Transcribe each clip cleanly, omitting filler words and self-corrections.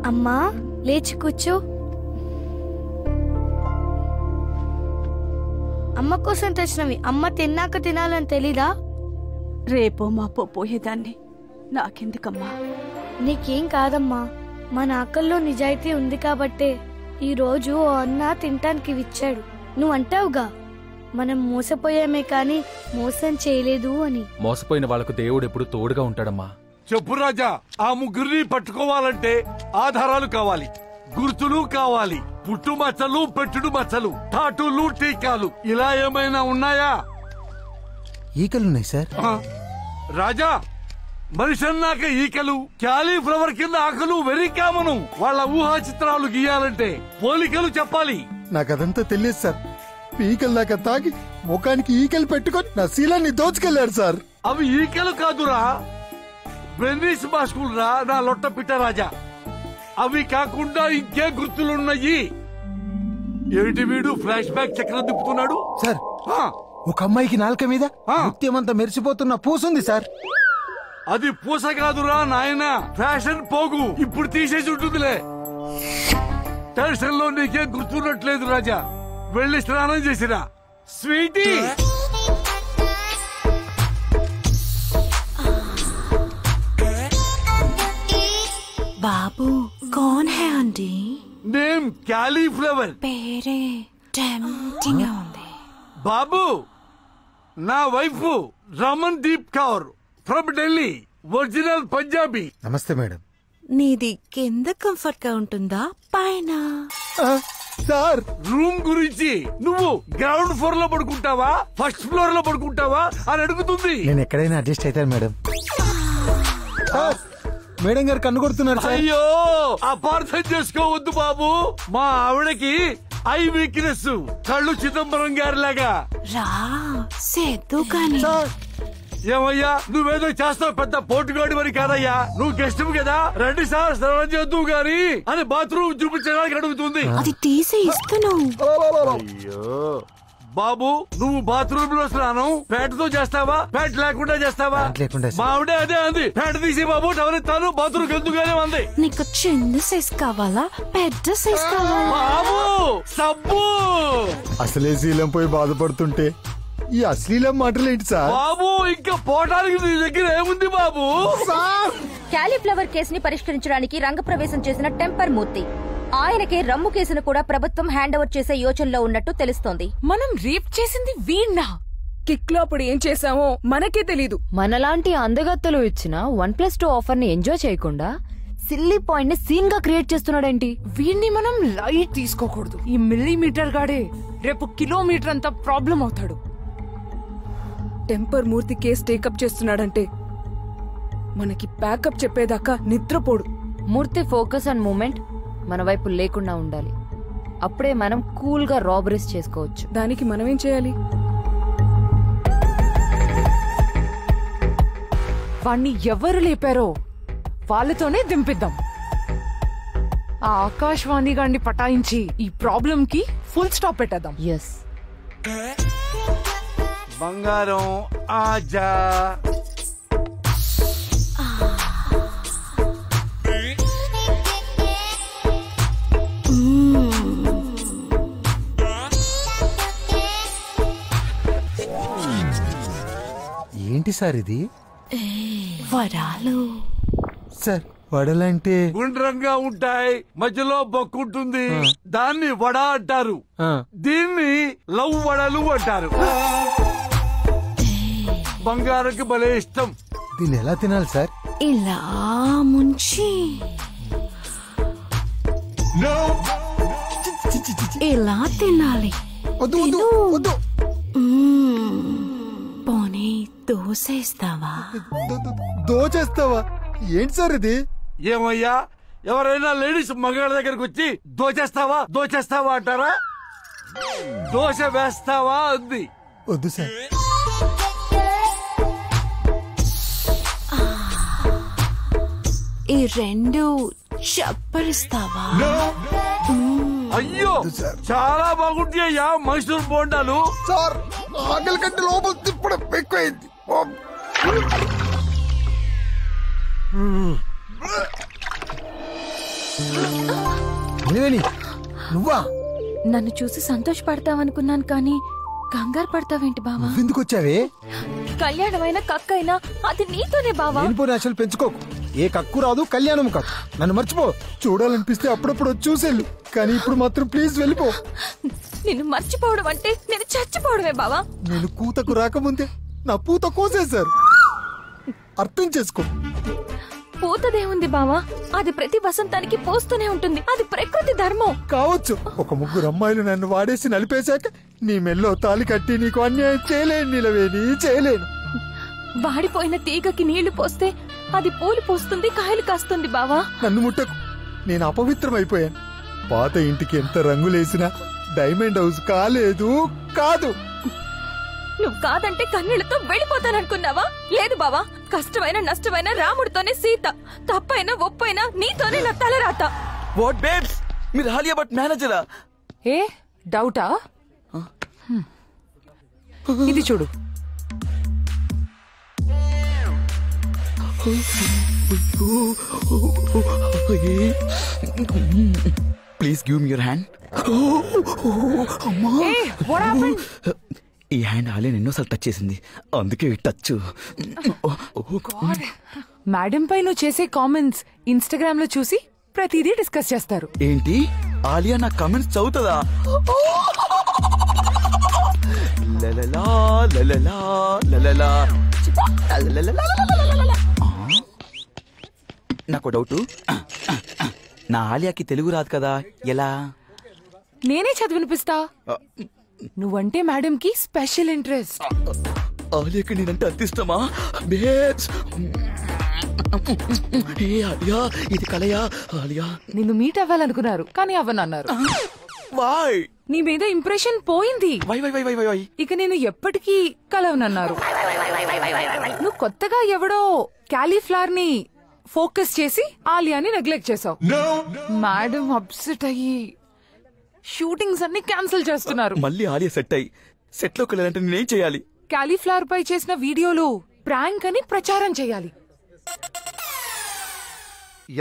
అమ్మా లేచి కూర్చో. అమ్మ కోసం తెచ్చినవి అమ్మ తిన్నాక తినాలని తెలీదా? రేపో మాపో పోయేదాన్ని, నాకెందుకమ్మా? నీకేం కాదమ్మా, మన ఆకల్లో నిజాయితీ ఉంది కాబట్టే ఈ రోజు ఓ అన్న తినటానికి ఇచ్చాడు. నువ్వు అంటావుగా మనం మోసపోయామే కాని మోసం చేయలేదు అని. మోసపోయిన వాళ్లకు దేవుడు ఎప్పుడు తోడుగా ఉంటాడమ్మా. చెప్పు రాజా, ఆ ముగ్గురిని పట్టుకోవాలంటే ఆధారాలు కావాలి, గుర్తులు కావాలి, పుట్టు మచ్చలు, పెట్టుడు మచ్చలు, టాటూలు, టీకాలు ఇలా ఏమైనా ఉన్నాయా? ఈకలున్నాయి సార్. రాజా, మనిషి అన్నాక ఈకలు, క్యాలీఫ్లవర్ కింద ఆకలు వెరీ కామను. వాళ్ళ ఊహా చిత్రాలు గీయాలంటే పోలికలు చెప్పాలి. నాకదంతా తెలియదు సార్. ఈకలు దాకా తాగి ముఖానికి ఈకలు పెట్టుకొని నా శీలాన్ని దోచుకెళ్లారు సార్. అవి ఈకలు కాదురా, వెన్నీస్ మాస్కులు రా నా లొట్ట పిట్ట రాజా. అవి కాకుండా ఇంకే గుర్తులున్నాయి. ఏమిటి వీడు ఫ్లాష్ బ్యాక్ చక్రం తిప్పుతున్నాడు? సార్, ఒక అమ్మాయికి నాలుక మీద ముత్యమంతా మెరిసిపోతున్న పూసుంది సార్. అది పూస కాదురా నాయనా, ఫ్యాషన్ పోగు. ఇప్పుడు తీసేసి ఉంటుందిలే. టెన్షన్ లో నీకేం గుర్తున్నట్లేదు రాజా. వెళ్ళి స్నానం చేసిరా స్వీటీ. బాబు కౌన్ హై ఆంటీ? Name cauliflower. పేరే టెంప్టింగ్ గా ఉంది. బాబు, నా wife Raman Deep Kaur from Delhi, original Punjabi. నమస్తే మేడం. నీది కింద కంఫర్ట్ గా ఉంటుందా పైన? సార్, రూమ్ గురించి నువ్వు గ్రౌండ్ ఫ్లోర్ లో పడుకుంటావా, ఫస్ట్ ఫ్లోర్ లో పడుకుంటావా అని అడుగుతుంది. నేను ఎక్కడైనా అడ్జస్ట్ అవుతాను మేడం. మేడం గారు కన్ను కొడుతున్నారు సార్. అయ్యో, అపార్థం చేసుకోవద్దు బాబు. మా ఆవిడకి ఐ వీక్నెస్, కళ్ళు చిదంబరం గారి లాగా. రా సేద్దు కానీ. ఏమయ్యా, నువ్వేదో చేస్తావు, పెద్ద పోటుగాడి మరి కాదయ్యా. నువ్వు గెస్ట్ కదా, రండి సార్ స్నానం చేద్దు గాని అని బాత్రూమ్ చూపించడానికి అడుగుతుంది. అది తీసి ఇస్తున్నావు. అయ్యో బాబు, నువ్వు బాత్రూమ్ లో స్నానం ప్యాట్తో చేస్తావా, ప్యాట్ లేకుండా చేస్తావా? మా ఆవిడే అదే అంది, ప్యాట్ తీసి బాబు టవర్ ఇస్తాను బాత్రూమ్ ఎందుకుగానే ఉంది. నీకు చిన్న సైజ్ కావాలా, పెద్ద సైజ్ కావాలా? బాబు సబ్బు. అసలే శీలం పోయి బాధపడుతుంటే ఈ అశ్లీలం మాటలు ఏంటి సార్? బాబు, ఇంకా పోవటానికి నీ దగ్గర ఏముంది బాబు? క్యాలీఫ్లవర్ కేసుని పరిష్కరించడానికి రంగప్రవేశం చేసిన టెంపర్ మూర్తి. ఆయనకే రమ్ము కేసును కూడా ప్రభుత్వం హ్యాండ్ ఓవర్ చేసే యోచనలో ఉన్నట్టు తెలుస్తోంది. మనం రేప్ చేసింది వీణ్ణా? కిక్ లో అప్పుడు ఏం చేశామో మనకే తెలీదు. మనలాంటి అందగత్తలు ఇచ్చిన 1+2 ఆఫర్ ని ఎంజాయ్ చేయకుండా సిల్లీ పాయింట్ ని సీన్ గా క్రియేట్ చేస్తున్నాడేంటి? వీణ్ణి మనం లైట్ తీసుకోకూడదు. ఈ మిల్లీమీటర్ గాడే రేపు కిలోమీటర్ అంతా ప్రాబ్లం అవుతాడు. టెంపర్ మూర్తి కేసు టేకప్ చేస్తున్నాడంటే మనకి బ్యాకప్ చెప్పేదాకా నిద్రపోడు. మూర్తి ఫోకస్ అండ్ మూమెంట్ మన వైపు లేకుండా ఉండాలి. అప్పుడే మనం కూల్ గా రాబరీస్ చేసుకోవచ్చు. దానికి మనమేం చేయాలి? వాణ్ణి ఎవరు లేపారో వాళ్ళతోనే దింపిద్దాం. ఆ ఆకాశవాణి గాన్ని పటాయించి ఈ ప్రాబ్లం కి ఫుల్ స్టాప్ పెట్టేద్దాం. ఎస్ బంగారం ఆజా. ఏంటి సార్ ఇది? వరాలు సార్. వడలంటే గుండ్రంగా ఉంటాయి, మధ్యలో బొక్కుంటుంది, దాన్ని వడ అంటారు. దీన్ని లవ్ వడలు అంటారు. బంగారంకి భలే ఇష్టం. దీన్ని ఎలా తినాలి సార్? ఇలా ముంచి ఇలా తినాలి. పోనీ దోసేస్తావా? దోచేస్తావా? ఏంటి సార్ ఇది? ఏమయ్యా, ఎవరైనా లేడీస్ మగాళ్ళ దగ్గరకు వచ్చి దోచేస్తావా దోచేస్తావా అంటారా? దోశ వేస్తావా అంది. వద్దు సార్. ఈ రెండు చప్పరిస్తావా? అయ్యో, చాలా బాగుంటాయ్యా మైసూర్ బోండాలు. సార్, ఆకలి కంటే లోపల తిప్పడం ఎక్కువైంది. అలివేణి నువ్వా? నన్ను చూసి సంతోషపడతావనుకున్నాను కానీ కంగారు పడతావేంటి బావా? ఎందుకు వచ్చావే? కళ్యాణమైన కక్కైనా అది నీతోనే బావా. లేనిపోని ఆశలు పెంచుకోకు. ఏ కక్కు రాదు, కళ్యాణం కాదు. నన్ను మర్చిపో. చూడాలనిపిస్తే అప్పుడప్పుడు చూసేళ్ళు, కానీ ఇప్పుడు మాత్రం ప్లీజ్ వెళ్ళిపో. నిన్ను మర్చిపోవడం అంటే నేను చచ్చిపోవడమే బావా. నేను కూతకు రాకముందే నా పూత కోసేశారు. అర్థం చేసుకో. పూతదేముంది బావా, అది ప్రతి వసంతానికి పోస్తూనే ఉంటుంది. అది ప్రకృతి ధర్మం. కావచ్చు, ఒక ముగ్గురు అమ్మాయిలు నన్ను వాడేసి నలిపేశాక నీ మెల్లో తాలి కట్టి నీకు అన్యాయం చేయలేను నిలవేని, చేయలేను. వాడిపోయిన తీగకి నీళ్లు పోస్తే అది పూలు పోస్తుంది, కాయలు కాస్తుంది బావా. నన్ను ముట్టకు. నేను అపవిత్రమైపోయాను. పాత ఇంటికి ఎంత రంగులేసినా డైమండ్ హౌస్ కాలేదు, కాదు. నువ్వు కాదంటే కన్నీళ్లతో వెళ్ళిపోతాననుకున్నావా? లేదు బావా, కష్టమైన నష్టమైన రాముడితోనే సీత, తప్పైనా ఒప్పైనా నీతోనే నా తలరాత. వాట్ బేబ్స్, మీరు హాలియా బట్ మేనేజరా? ఏ డౌటా? ఇది చూడు. Please give me your hand. ఈ హ్యాండ్ హాలియా ఎన్నోసార్లు టచ్ చేసింది, అందుకే టచ్. మేడం పై నువ్వు చేసే కామెంట్స్ ఇన్స్టాగ్రామ్ లో చూసి ప్రతిదీ డిస్కస్ చేస్తారు. ఏంటి, ఆలియా నా కమెంట్స్ చదువుతుందా? లలలా, లలలా, లలలా. నాకు డౌట్, నా ఆలియాకి తెలుగు రాదు కదా, ఎలా? నేనే చదివినిపిస్తా. నువ్వంటే మేడం కి స్పెషల్ ఇంట్రెస్ట్. ఆలియాకి నేనంటే అంత ఇష్టమా? బేబ్స్, ఏ ఆలియా, ఇది కలయా? ఆలియా నిన్ను మీట్ అవ్వాలనుకున్నారు కానీ అవ్వనన్నారు. వై? నీ మీద ఇంప్రెషన్ పోయింది. Why why why why why? ఇక నేను ఎప్పటికీ కలవనన్నారు. నువ్వు కొత్తగా ఎవడో క్యాలీఫ్లవర్ ని ఫోకస్ చేసి ఆలియాని నెగ్లెక్ట్ చేసావు. మేడం అప్సెట్ అయ్యి షూటింగ్స్ అన్ని క్యాన్సిల్ చేస్తున్నారు. మళ్ళీ ఆలియా సెట్ అయ్యి సెట్ లోకి వెళ్ళాలంటే నేనేం చేయాలి? క్యాలీఫ్లవర్ పై చేసిన వీడియోలు ప్రాంక్ అని ప్రచారం చేయాలి.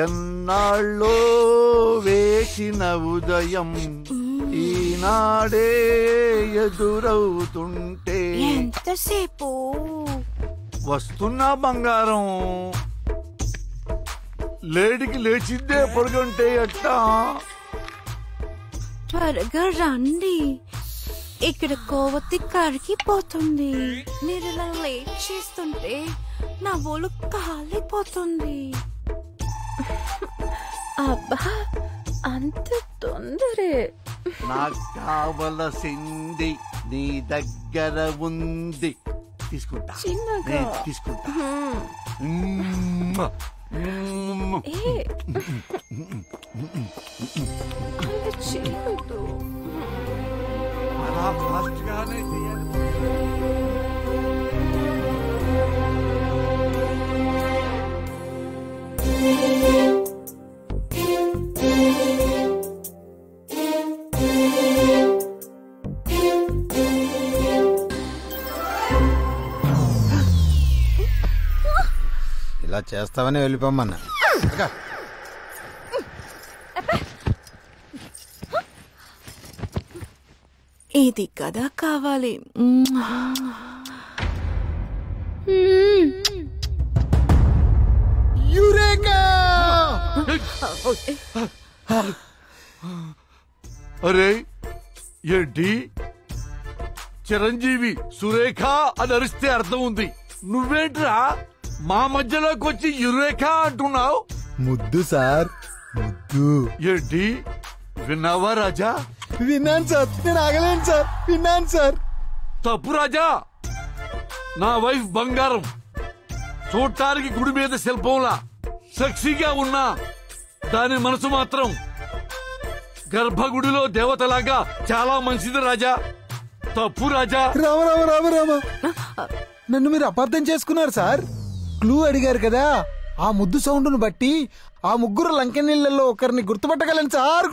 ఎన్నాళ్ళో వేసిన ఉదయం ఈనాడే ఎదురవుతుంటే ఎంతసేపు వస్తున్నా బంగారం, లేడికి లేచిందే పొడుగుంటే ఎట్టా? త్వరగా రండి, ఇక్కడ కోవతి కరిగిపోతుంది. మీరు ఇలా లేట్ చేస్తుంటే నా ఒళ్ళు కాలిపోతుంది. అబ్బా, అంత తొందరే? నాకు కావలసింది నీ దగ్గర ఉంది, తీసుకుంటా. చిన్నగా తీసుకుంటా. చేయొద్దు. అలా ఫాస్ట్ గానే చేయాలి. ఇలా చేస్తావని వెళ్ళిపోమన్నా. ఇది కదా కావాలి. అరే ఏంటి, చిరంజీవి సురేఖ అని అరిస్తే అర్థం ఉంది, నువ్వేంట్రా మా మధ్యలోకి వచ్చి యురేఖ అంటున్నావు? ముద్దు సార్, ముద్దు. ఏంటి, విన్నావా రాజా? విన్నాను సార్, నేను ఆగలేను సార్, విన్నాను సార్. తప్పు రాజా, నా వైఫ్ బంగారం, చూడటానికి గుడి మీద శిల్పంలా సెక్సీగా ఉన్నా దాని మనసు మాత్రం గర్భగుడిలో దేవతలాగా చాలా మంచిది రాజా. తప్పు రాజా. రామ రామ రామ రామ, నన్ను మీరు అపార్థం చేసుకున్నారు సార్. క్లూ అడిగారు కదా, ఆ ముద్దు సౌండ్ను బట్టి ఆ ముగ్గురు లంకెనీళ్ళల్లో ఒకరిని గుర్తుపట్టగలను సార్,